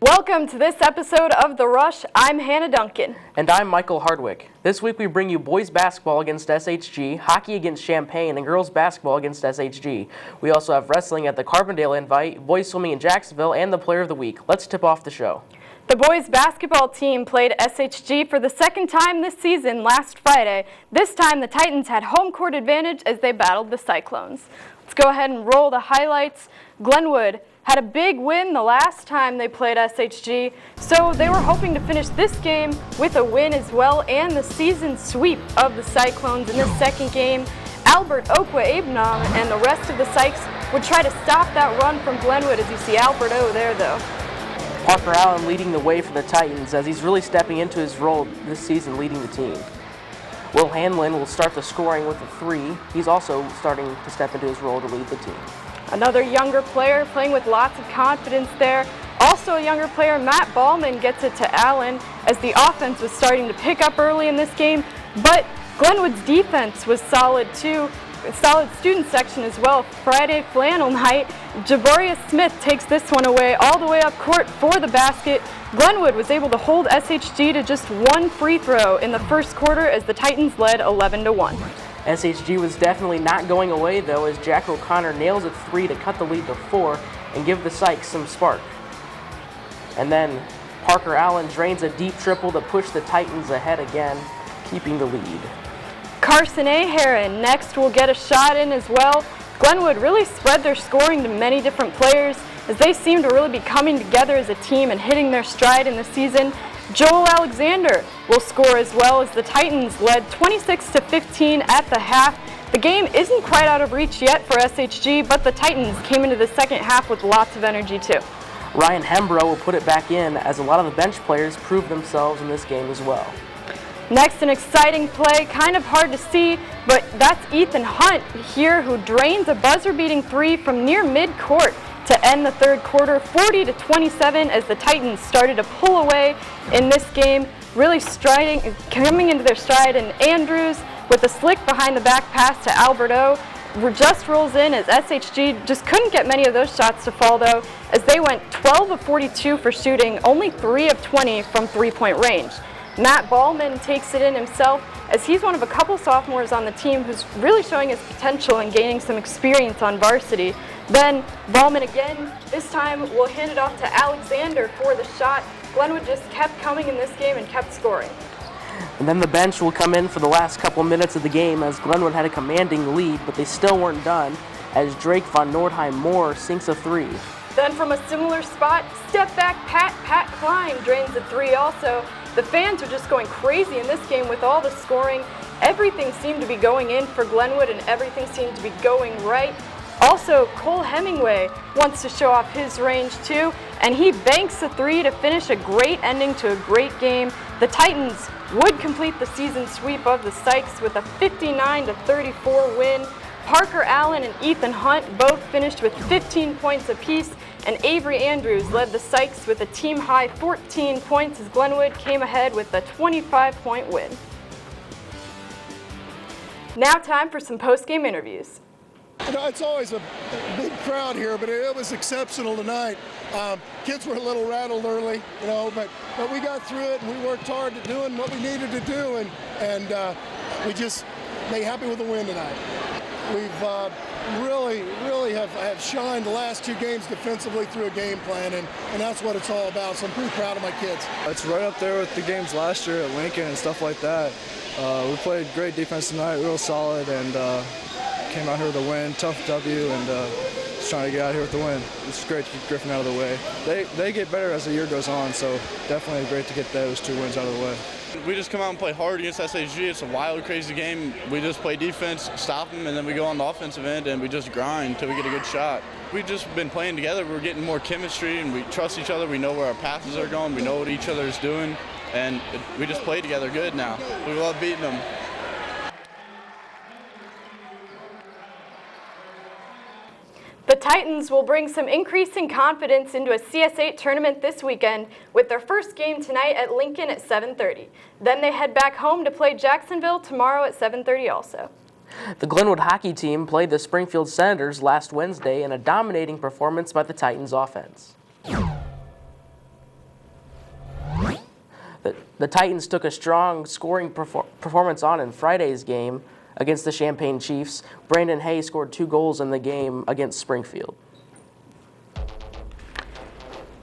Welcome to this episode of The Rush. I'm Hannah Duncan. And I'm Michael Hardwick. This week we bring you boys basketball against SHG, hockey against Champaign, and girls basketball against SHG. We also have wrestling at the Carbondale Invite, boys swimming in Jacksonville, and the Player of the Week. Let's tip off the show. The boys basketball team played SHG for the second time this season last Friday. This time the Titans had home court advantage as they battled the Cyclones. Let's go ahead and roll the highlights. Glenwood had a big win the last time they played SHG, so they were hoping to finish this game with a win as well and the season sweep of the Cyclones in the second game. Albert Okwa-Abnom and the rest of the Sykes would try to stop that run from Glenwood, as you see Albert O there though. Parker Allen leading the way for the Titans as he's really stepping into his role this season leading the team. Will Hanlon will start the scoring with a three. He's also starting to step into his role to lead the team. Another younger player playing with lots of confidence there. Also a younger player, Matt Ballman, gets it to Allen as the offense was starting to pick up early in this game, but Glenwood's defense was solid too. Solid student section as well. Friday flannel night. Jaboria Smith takes this one away all the way up court for the basket. Glenwood was able to hold SHG to just one free throw in the first quarter as the Titans led 11-1. SHG was definitely not going away though as Jack O'Connor nails a three to cut the lead to 4 and give the Sykes some spark. And then Parker Allen drains a deep triple to push the Titans ahead again, keeping the lead. Carson A. Heron next will get a shot in as well. Glenwood really spread their scoring to many different players as they seem to really be coming together as a team and hitting their stride in the season. Joel Alexander will score as well as the Titans led 26-15 at the half. The game isn't quite out of reach yet for SHG, but the Titans came into the second half with lots of energy too. Ryan Hembrough will put it back in as a lot of the bench players proved themselves in this game as well. Next, an exciting play, kind of hard to see, but that's Ethan Hunt here who drains a buzzer-beating three from near mid-court to end the third quarter, 40-27 as the Titans started to pull away in this game, really coming into their stride, and Andrews with a slick behind the back pass to Albert O. Just rolls in as SHG just couldn't get many of those shots to fall though, as they went 12 of 42 for shooting, only 3 of 20 from three-point range. Matt Ballman takes it in himself as he's one of a couple sophomores on the team who's really showing his potential and gaining some experience on varsity. Then Ballman again, this time will hand it off to Alexander for the shot. Glenwood just kept coming in this game and kept scoring. And then the bench will come in for the last couple minutes of the game as Glenwood had a commanding lead, but they still weren't done as Drake von Nordheim Moore sinks a three. Then from a similar spot, step back Pat Klein drains a three also. The fans are just going crazy in this game with all the scoring. Everything seemed to be going in for Glenwood and everything seemed to be going right. Also, Cole Hemingway wants to show off his range too, and he banks a three to finish a great ending to a great game. The Titans would complete the season sweep of the Sykes with a 59-34 win. Parker Allen and Ethan Hunt both finished with 15 points apiece, and Avery Andrews led the Sykes with a team-high 14 points as Glenwood came ahead with a 25-point win. Now time for some post-game interviews. You know, it's always a big crowd here, but it was exceptional tonight. Kids were a little rattled early, you know, but we got through it and we worked hard at doing what we needed to do, and we just made happy with the win tonight. We've really have shined the last two games defensively through a game plan, and that's what it's all about, so I'm pretty proud of my kids. It's right up there with the games last year at Lincoln and stuff like that. We played great defense tonight, real solid, and came out here with a win, tough W, and just trying to get out here with the win. It's great to keep Griffin out of the way. They get better as the year goes on, so definitely great to get those 2 wins out of the way. We just come out and play hard against SHG. It's a wild, crazy game. We just play defense, stop them, and then we go on the offensive end and we just grind until we get a good shot. We've just been playing together. We're getting more chemistry and we trust each other. We know where our passes are going. We know what each other is doing, and we just play together good now. We love beating them. The Titans will bring some increasing confidence into a CS8 tournament this weekend with their first game tonight at Lincoln at 7:30. Then they head back home to play Jacksonville tomorrow at 7:30 also. The Glenwood hockey team played the Springfield Senators last Wednesday in a dominating performance by the Titans offense. The Titans took a strong scoring performance on in Friday's game against the Champaign Chiefs. Brandon Hay scored 2 goals in the game against Springfield.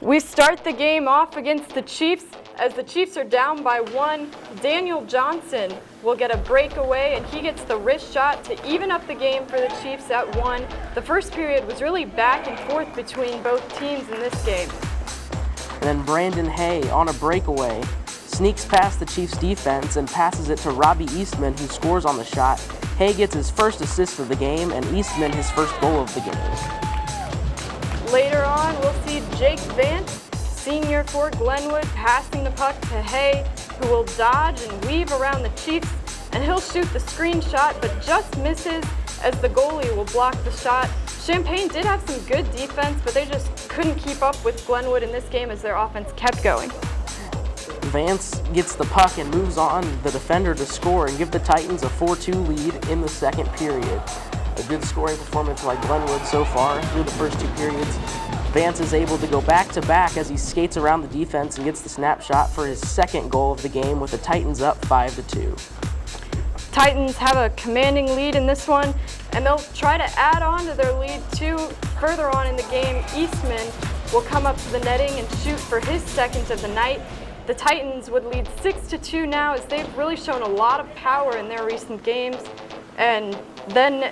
We start the game off against the Chiefs. As the Chiefs are down by 1, Daniel Johnson will get a breakaway, and he gets the wrist shot to even up the game for the Chiefs at 1. The first period was really back and forth between both teams in this game. And then Brandon Hay, on a breakaway, sneaks past the Chiefs' defense and passes it to Robbie Eastman, who scores on the shot. Hay gets his first assist of the game, and Eastman his first goal of the game. Later on, we'll see Jake Vance, senior for Glenwood, passing the puck to Hay, who will dodge and weave around the Chiefs, and he'll shoot the screen shot, but just misses as the goalie will block the shot. Champaign did have some good defense, but they just couldn't keep up with Glenwood in this game as their offense kept going. Vance gets the puck and moves on the defender to score and give the Titans a 4-2 lead in the second period. A good scoring performance by Glenwood so far through the first 2 periods. Vance is able to go back-to-back as he skates around the defense and gets the snapshot for his second goal of the game, with the Titans up 5-2. Titans have a commanding lead in this one, and they'll try to add on to their lead too. Further on in the game, Eastman will come up to the netting and shoot for his second of the night. The Titans would lead 6-2 now, as they've really shown a lot of power in their recent games. And then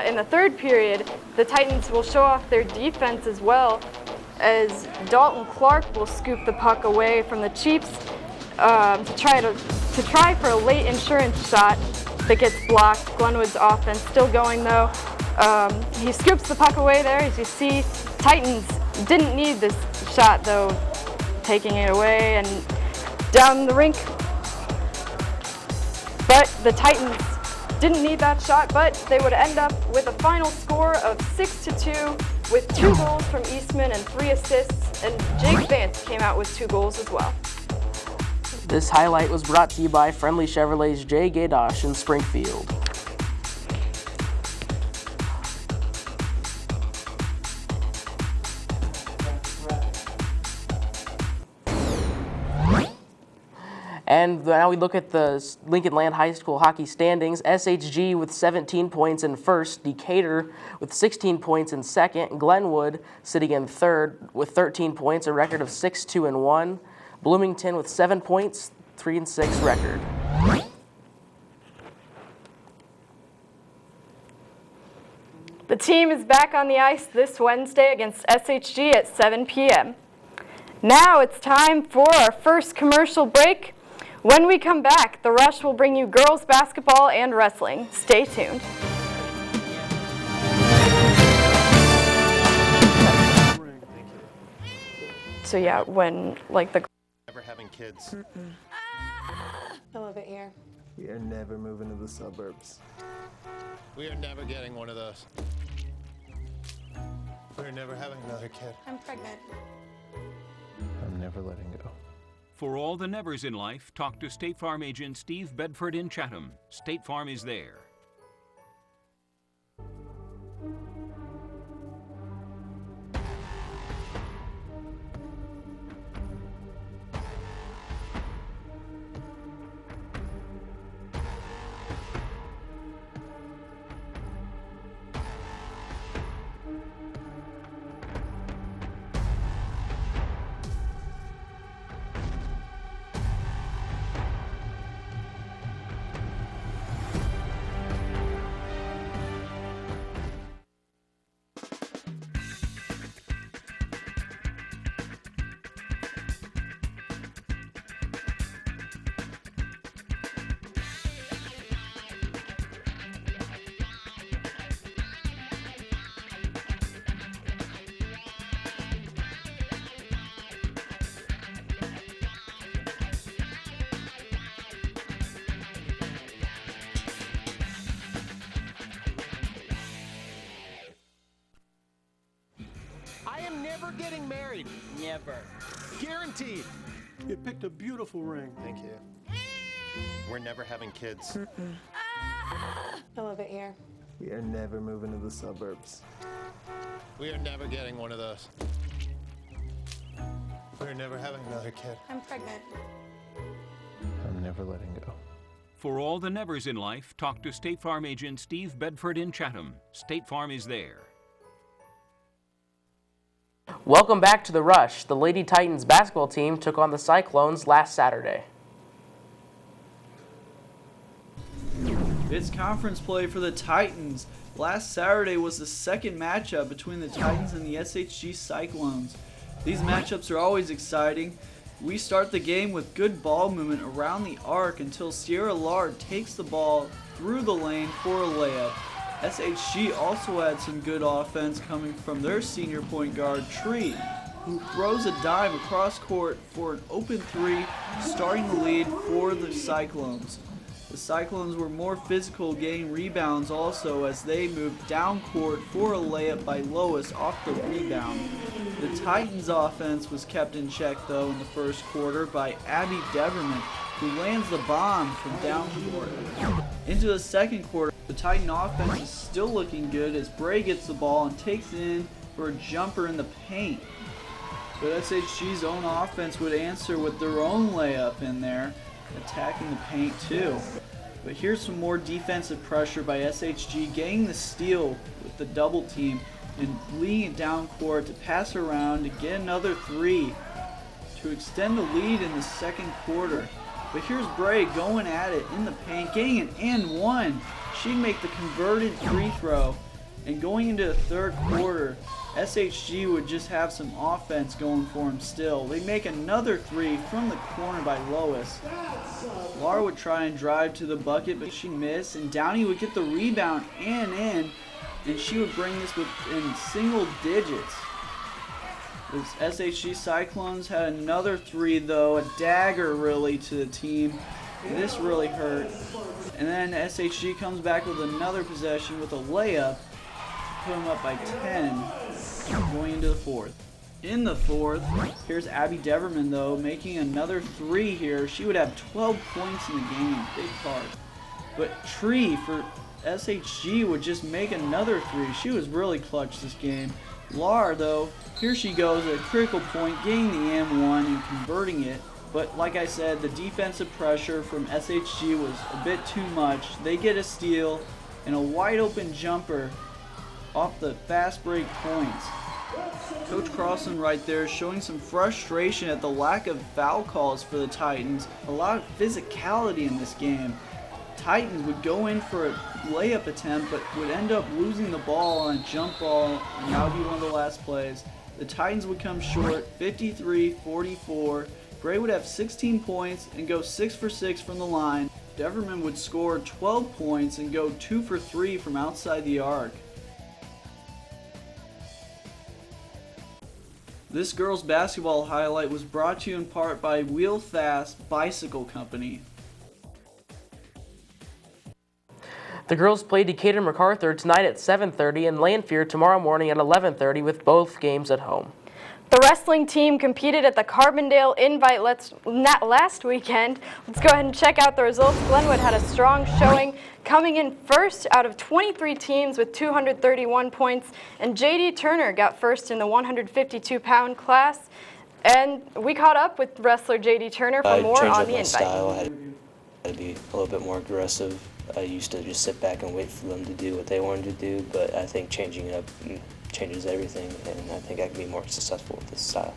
in the third period, the Titans will show off their defense as well, as Dalton Clark will scoop the puck away from the Chiefs to try for a late insurance shot that gets blocked. Glenwood's offense still going though. He scoops the puck away there. As you see, Titans didn't need this shot though, taking it away and down the rink. But the Titans didn't need that shot, but they would end up with a final score of 6-2 with 2 goals from Eastman and 3 assists, and Jake Vance came out with 2 goals as well. This highlight was brought to you by Friendly Chevrolet's Jay Gaydosh in Springfield. And now we look at the Lincoln Land High School hockey standings. SHG with 17 points in first, Decatur with 16 points in second, Glenwood sitting in third with 13 points, a record of 6-2-1, Bloomington with 7 points, 3-6 record. The team is back on the ice this Wednesday against SHG at 7 p.m. Now it's time for our first commercial break. When we come back, The Rush will bring you girls basketball and wrestling. Stay tuned. So yeah, when like the Never having kids. I love it here. We are never moving to the suburbs. We are never getting one of those. We're never having another kid. I'm pregnant. I'm never letting go. For all the nevers in life, talk to State Farm agent Steve Bedford in Chatham. State Farm is there. Never getting married. Never. Guaranteed. You picked a beautiful ring. Thank you. We're never having kids. I love it here. We are never moving to the suburbs. We are never getting one of those. We're never having another kid. I'm pregnant. never letting go. For all the nevers in life, talk to State Farm agent Steve Bedford in Chatham. State Farm is there. Welcome back to The Rush. The Lady Titans basketball team took on the Cyclones last Saturday. It's conference play for the Titans. Last Saturday was the second matchup between the Titans and the SHG Cyclones. These matchups are always exciting. We start the game with good ball movement around the arc until Sierra Lard takes the ball through the lane for a layup. SHG also had some good offense coming from their senior point guard, Tree, who throws a dime across court for an open three, starting the lead for the Cyclones. The Cyclones were more physical, getting rebounds also as they moved down court for a layup by Lois off the rebound. The Titans' offense was kept in check though in the first quarter by Abby Deverman, who lands the bomb from down court. Into the second quarter, the Titan offense is still looking good as Bray gets the ball and takes it in for a jumper in the paint. But SHG's own offense would answer with their own layup in there, attacking the paint too. But here's some more defensive pressure by SHG, getting the steal with the double team and leading it down court to pass around to get another three to extend the lead in the second quarter. But here's Bray going at it in the paint, getting an and one. She'd make the converted free throw. And going into the third quarter, SHG would just have some offense going for him still. They make another three from the corner by Lois. Laura would try and drive to the bucket, but she missed, and Downey would get the rebound and in, and she would bring this within single digits. The SHG Cyclones had another three though, a dagger really to the team. This really hurt. And then SHG comes back with another possession with a layup, put them up by 10 going into the fourth. In the fourth, here's Abby Deverman though, making another three here. She would have 12 points in the game, big part. But Tree for SHG would just make another three. She was really clutch this game. Lar though, here she goes at a critical point, getting the M1 and converting it. But like I said, the defensive pressure from SHG was a bit too much. They get a steal and a wide open jumper off the fast break points. Coach Crossan right there showing some frustration at the lack of foul calls for the Titans. A lot of physicality in this game. Titans would go in for a layup attempt but would end up losing the ball on a jump ball, and that would be one of the last plays. The Titans would come short 53-44. Bray would have 16 points and go 6 for 6 from the line. Deverman would score 12 points and go 2 for 3 from outside the arc. This girls basketball highlight was brought to you in part by Wheel Fast Bicycle Company. The girls play Decatur MacArthur tonight at 7:30 and Lanphier tomorrow morning at 11:30 with both games at home. The wrestling team competed at the Carbondale Invite last weekend. Let's go ahead and check out the results. Glenwood had a strong showing, coming in first out of 23 teams with 231 points, and J.D. Turner got first in the 152-pound class. And we caught up with wrestler J.D. Turner for more on the Invite. Style. I had to be a little bit more aggressive. I used to just sit back and wait for them to do what they wanted to do, but I think changing it up changes everything, and I think I can be more successful with this style.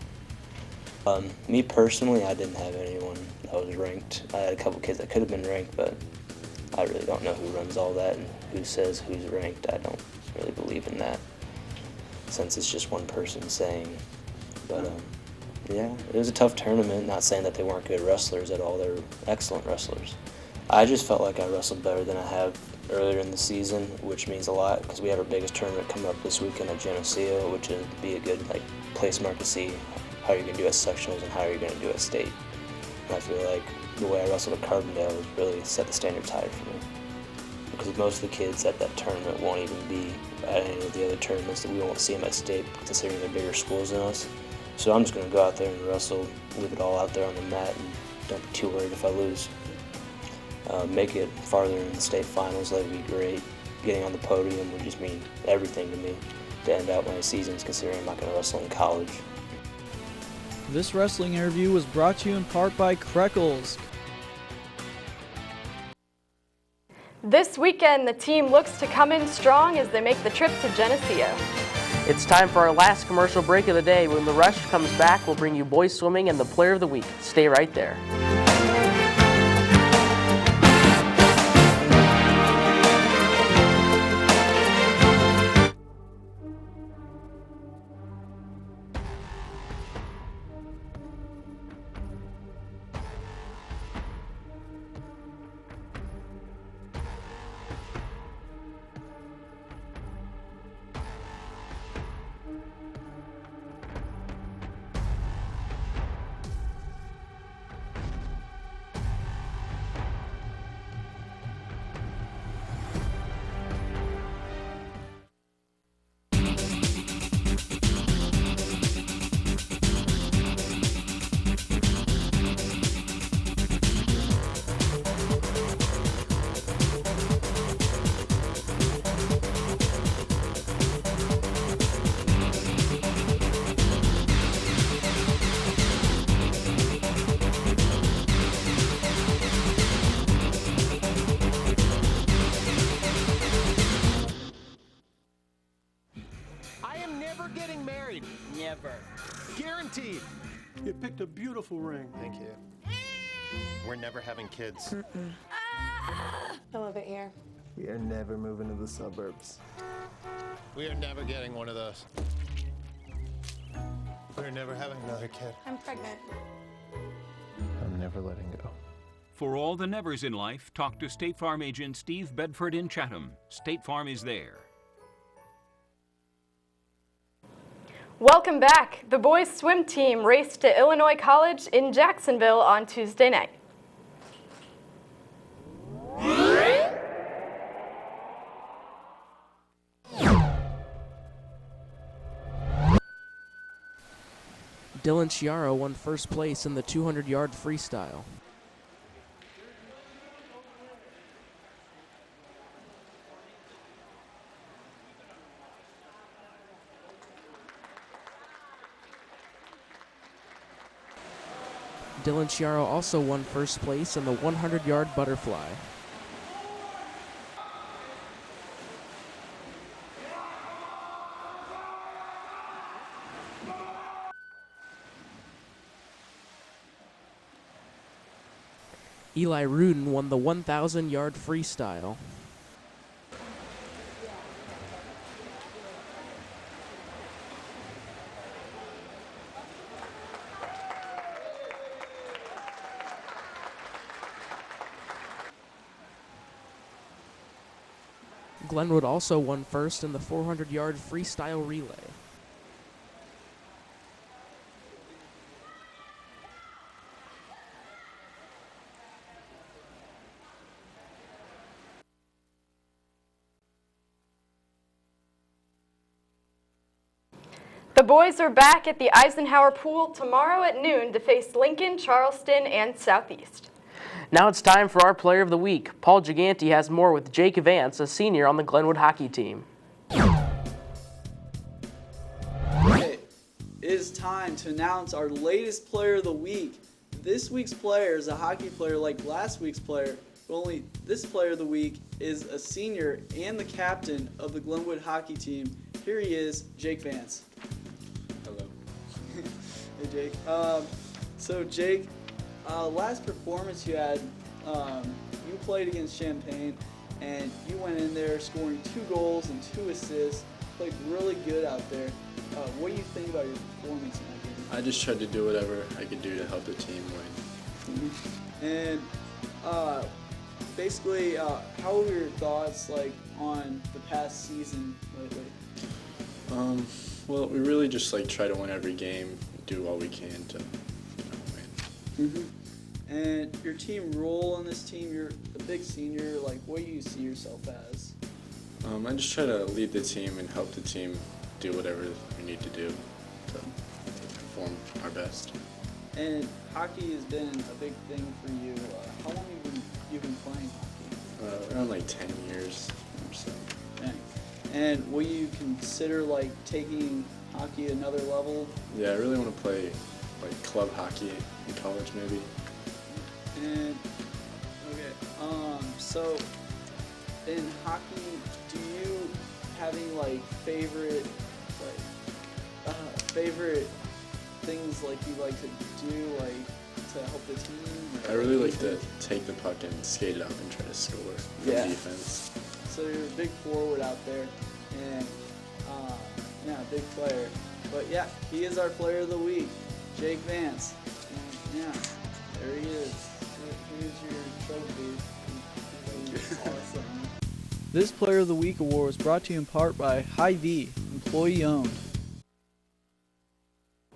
Me personally, I didn't have anyone that was ranked. I had a couple kids that could have been ranked, but I really don't know who runs all that and who says who's ranked. I don't really believe in that, since it's just one person saying. But yeah, it was a tough tournament. Not saying that they weren't good wrestlers at all. They're excellent wrestlers. I just felt like I wrestled better than I have earlier in the season, which means a lot because we have our biggest tournament coming up this weekend at Geneseo, which would be a good place mark to see how you're going to do at sectionals and how you're going to do at state. And I feel like the way I wrestled at Carbondale has really set the standards higher for me, because most of the kids at that tournament won't even be at any of the other tournaments, that we won't see them at state considering they're bigger schools than us. So I'm just going to go out there and wrestle, leave it all out there on the mat, and don't be too worried if I lose. Make it farther in the state finals, that would be great. Getting on the podium would just mean everything to me to end out my seasons, considering I'm not going to wrestle in college. This wrestling interview was brought to you in part by Kreckles. This weekend, the team looks to come in strong as they make the trip to Geneseo. It's time for our last commercial break of the day. When the rush comes back, we'll bring you boys swimming and the player of the week. Stay right there. Never. Guaranteed. You picked a beautiful ring. Thank you. We're never having kids. I love it here. We are never moving to the suburbs. We are never getting one of those. We're never having another kid. I'm pregnant. I'm never letting go. For all the nevers in life, talk to State Farm agent Steve Bedford in Chatham. State Farm is there. Welcome back. The boys swim team raced to Illinois College in Jacksonville on Tuesday night. Dylan Chiaro won first place in the 200-yard freestyle. Dylan Chiaro also won first place in the 100-yard butterfly. Eli Rudin won the 1,000-yard freestyle. Glenwood also won first in the 400-yard freestyle relay. The boys are back at the Eisenhower Pool tomorrow at noon to face Lincoln, Charleston, and Southeast. Now it's time for our Player of the Week. Paul Gigante has more with Jake Vance, a senior on the Glenwood hockey team. Okay, it is time to announce our latest Player of the Week. This week's player is a hockey player like last week's player, but only this Player of the Week is a senior and the captain of the Glenwood hockey team. Here he is, Jake Vance. Hello. Hey, Jake. So, Jake, last performance you had, you played against Champaign, and you went in there scoring 2 goals and 2 assists, played really good out there. What do you think about your performance in that game? I just tried to do whatever I could do to help the team win. And basically, how were your thoughts on the past season lately? Well, we really just try to win every game, do all we can to win. Mm-hmm. And your team role in this team, you're a big senior, what do you see yourself as? I just try to lead the team and help the team do whatever we need to do to perform our best. And hockey has been a big thing for you. How long have you been playing hockey? Around 10 years or so. Dang. And will you consider taking hockey another level? Yeah, I really want to play club hockey in college maybe. And okay, so in hockey, do you having like favorite things like you like to do like to help the team? I really like to take the puck and skate it up and try to score from defense. So you're a big forward out there, and yeah, big player. But yeah, he is our player of the week, Jake Vance. And yeah, there he is. Here's your trophy. He's awesome. This Player of the Week award was brought to you in part by Hy-Vee, employee owned.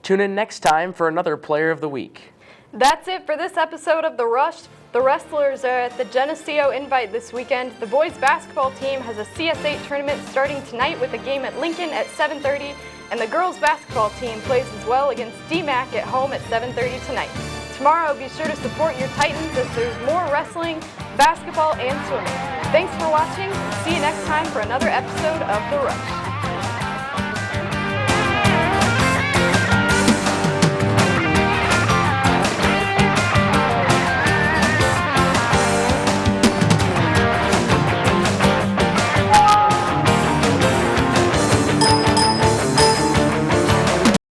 Tune in next time for another Player of the Week. That's it for this episode of The Rush. The wrestlers are at the Geneseo Invite this weekend. The boys basketball team has a CS8 tournament starting tonight with a game at Lincoln at 7:30, and the girls basketball team plays as well against DMAC at home at 7:30 tonight. Tomorrow, be sure to support your Titans as there's more wrestling, basketball, and swimming. Thanks for watching. See you next time for another episode of The Rush.